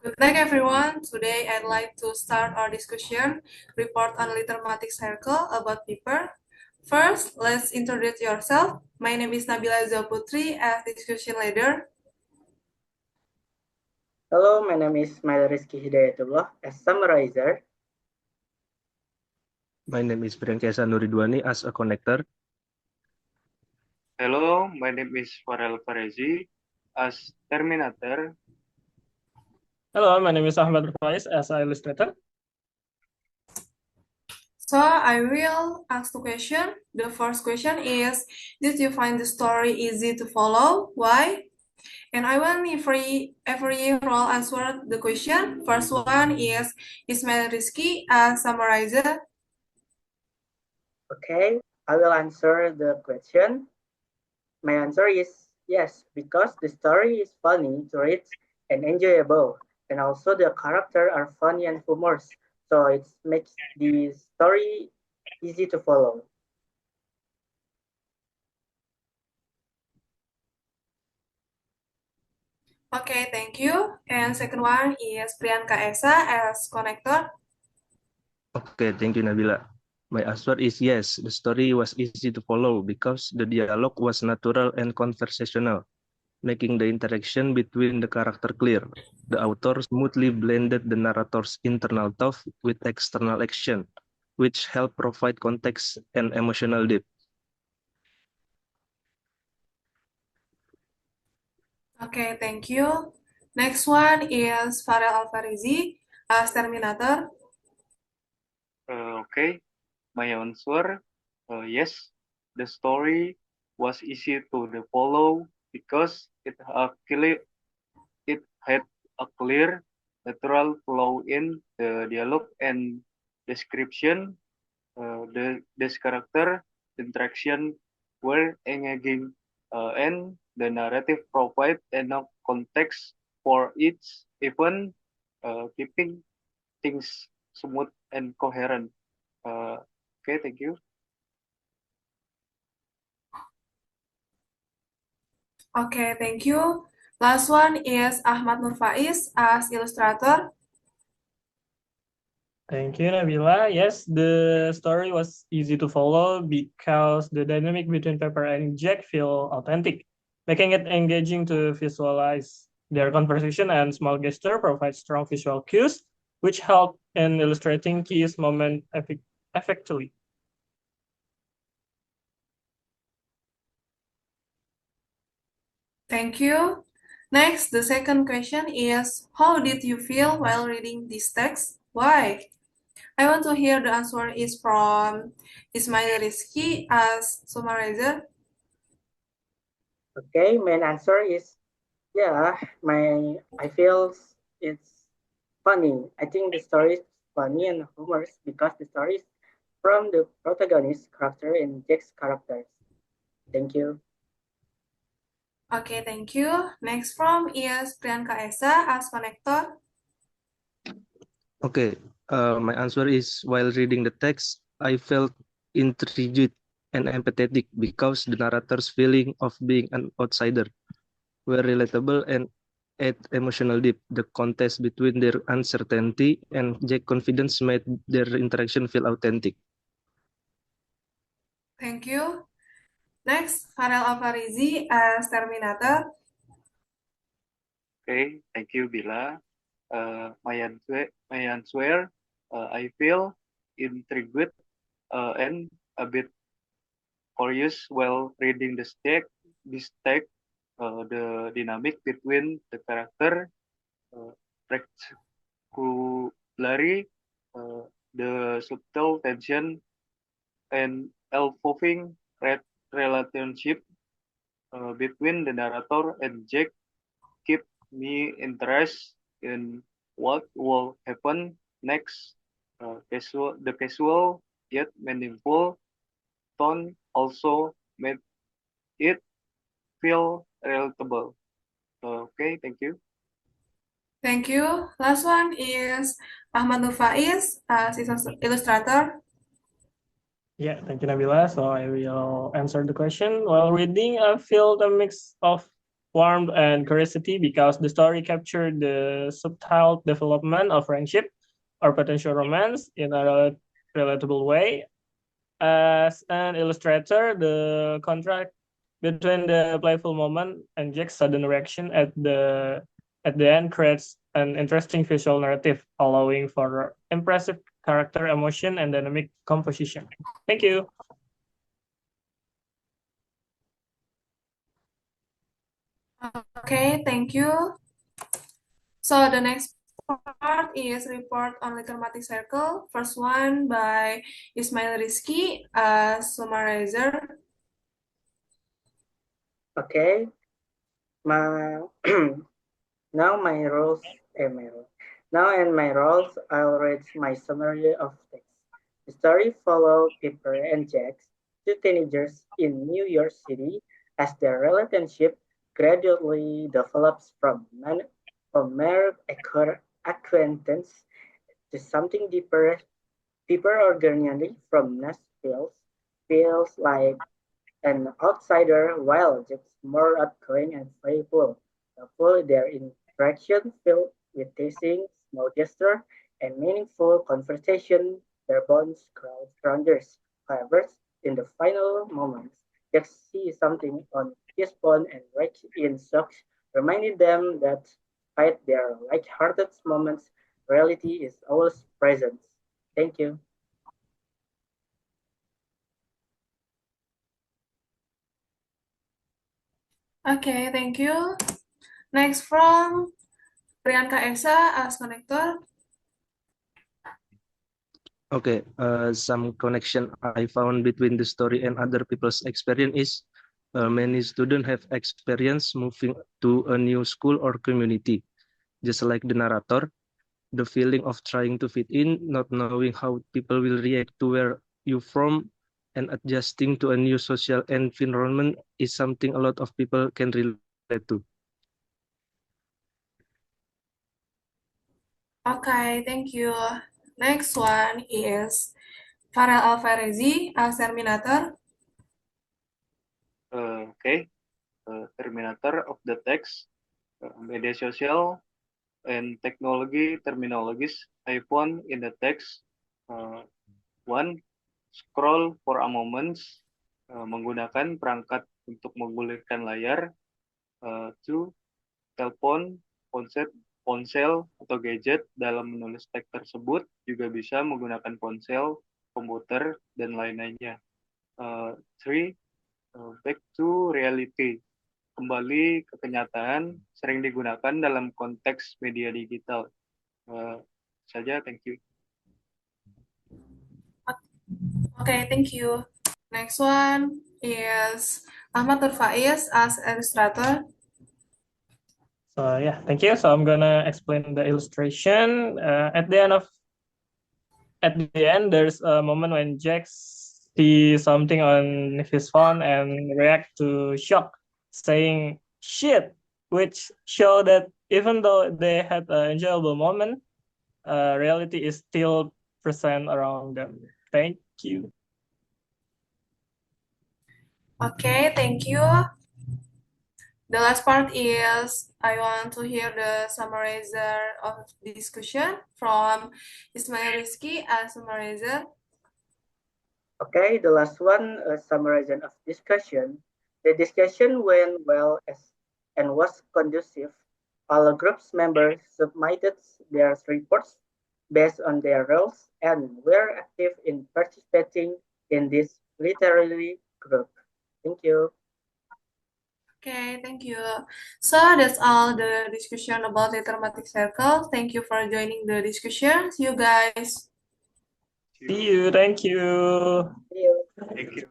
Good night, everyone. Today, I'd like to start our discussion report on Littermatic Circle about paper. First, let's introduce yourself. My name is Nabila Zoputri as discussion leader. Hello, my name is Ismail Rizky Hidayatullah as summarizer. My name is Priyankesa Nuridwani as a connector. Hello, my name is Farel Farezi as Terminator. Hello, my name is Ahmad Faiz as an illustrator. So, I will ask the question. The first question is, did you find the story easy to follow? Why? And I want every role answer the question. First one is Ismail Rizky as summarizer. Okay, I will answer the question. My answer is yes, because the story is funny to read and enjoyable, and also the characters are funny and humorous, so it makes the story easy to follow. Okay, thank you. And second one is Priyanka Esa as connector. Okay, thank you, Nabila. My answer is yes, the story was easy to follow because the dialogue was natural and conversational, making the interaction between the character clear. The author smoothly blended the narrator's internal thought with external action, which helped provide context and emotional depth. Okay, thank you. Next one is Farel Alfarizi as Terminator. Okay, my answer, yes, the story was easy to follow because it had a clear, natural flow in the dialogue and description. This character interaction were engaging, and the narrative provide enough context for each event, keeping things smooth and coherent. Okay, thank you. Okay, thank you. Last one is Ahmad Nur Faiz as illustrator. Thank you, Nabila. Yes, the story was easy to follow because the dynamic between Pepper and Jack feel authentic, making it engaging to visualize. Their conversation and small gesture provide strong visual cues, which help in illustrating keys moment effectively. Thank you. Next, the second question is, how did you feel while reading this text? Why? I want to hear the answer is from Ismail Rizky as summarizer. Okay, my answer is yeah, I feel it's funny. I think the story is funny and humorous because the story is from the protagonist character and Jack's characters. Thank you. Okay, thank you. Next from is Priyanka Esa as connector. Okay, my answer is while reading the text, I felt intrigued and empathetic because the narrator's feeling of being an outsider were relatable and add emotional depth. The contest between their uncertainty and Jack's confidence made their interaction feel authentic. Thank you. Next, Farel Alfarizi as Terminator. Okay, thank you, Bila. My answer, I feel intrigued and a bit curious while reading this text, the dynamic between the character, uh, particularly the subtle tension and evolving relationship between the narrator and Jack keep me interested in what will happen next. The casual yet meaningful tone also made it feel relatable. Okay, thank you. Thank you. Last one is Ahmad Nur Faiz as illustrator. Yeah, thank you, Nabila. So I will answer the question. While reading, I feel a mix of warmth and curiosity because the story captured the subtle development of friendship or potential romance in a relatable way. As an illustrator, the contrast between the playful moment and Jack's sudden reaction at the end creates an interesting visual narrative, allowing for impressive character emotion and dynamic composition. Thank you. Okay, thank you. So the next part is report on Littermatic Circle. First one by Ismail Rizky as summarizer. Okay, my now my roles now in my roles I'll read my summary of text. The story follows Pepper and Jax, two teenagers in New York City, as their relationship gradually develops from mere acquaintance to something deeper organically. From Nashville feels like an outsider while Jack's more outgoing and playful. Their interaction filled with teasing, small gesture, and meaningful conversation. Their bonds grow stronger. However, in the final moments, Jack sees something on his phone and breaks in shocks, reminding them that despite their light-hearted moments, reality is always present. Thank you. Okay, thank you. Next from Priyanka Esa as connector. Okay, some connection I found between the story and other people's experience is many students have experience moving to a new school or community. Just like the narrator, the feeling of trying to fit in, not knowing how people will react to where you're from, and adjusting to a new social environment is something a lot of people can relate to. Okay, thank you. Next one is Farel Alvarezi as Terminator. Okay, Terminator of the text, media sosial, and technology terminologies I found in the text. One, scroll for a moment, menggunakan perangkat untuk menggulirkan layar. Two, telepon, ponsel atau gadget dalam menulis teks tersebut juga bisa menggunakan ponsel, komputer, dan lain-lainnya. Three, back to reality, kembali ke kenyataan, sering digunakan dalam konteks media digital. Saja, thank you. Okay, thank you. Next one is Ahmad Faiz as illustrator. So yeah, thank you. So I'm gonna explain the illustration. At the end, there's a moment when Jack sees something on his phone and react to shock, saying "shit," which show that even though they had an enjoyable moment, reality is still present around them. Thank you. Okay, thank you. The last part is I want to hear the summarizer of discussion from Ismail Rizky as summarizer. Okay, the last one, a summarization of discussion. The discussion went well and was conducive. All group's members submitted their reports based on their roles and were active in participating in this literary group. Thank you. Okay, thank you. So that's all the discussion about the thematic circle. Thank you for joining the discussion. See you guys. See you. Thank you. See you. Thank you.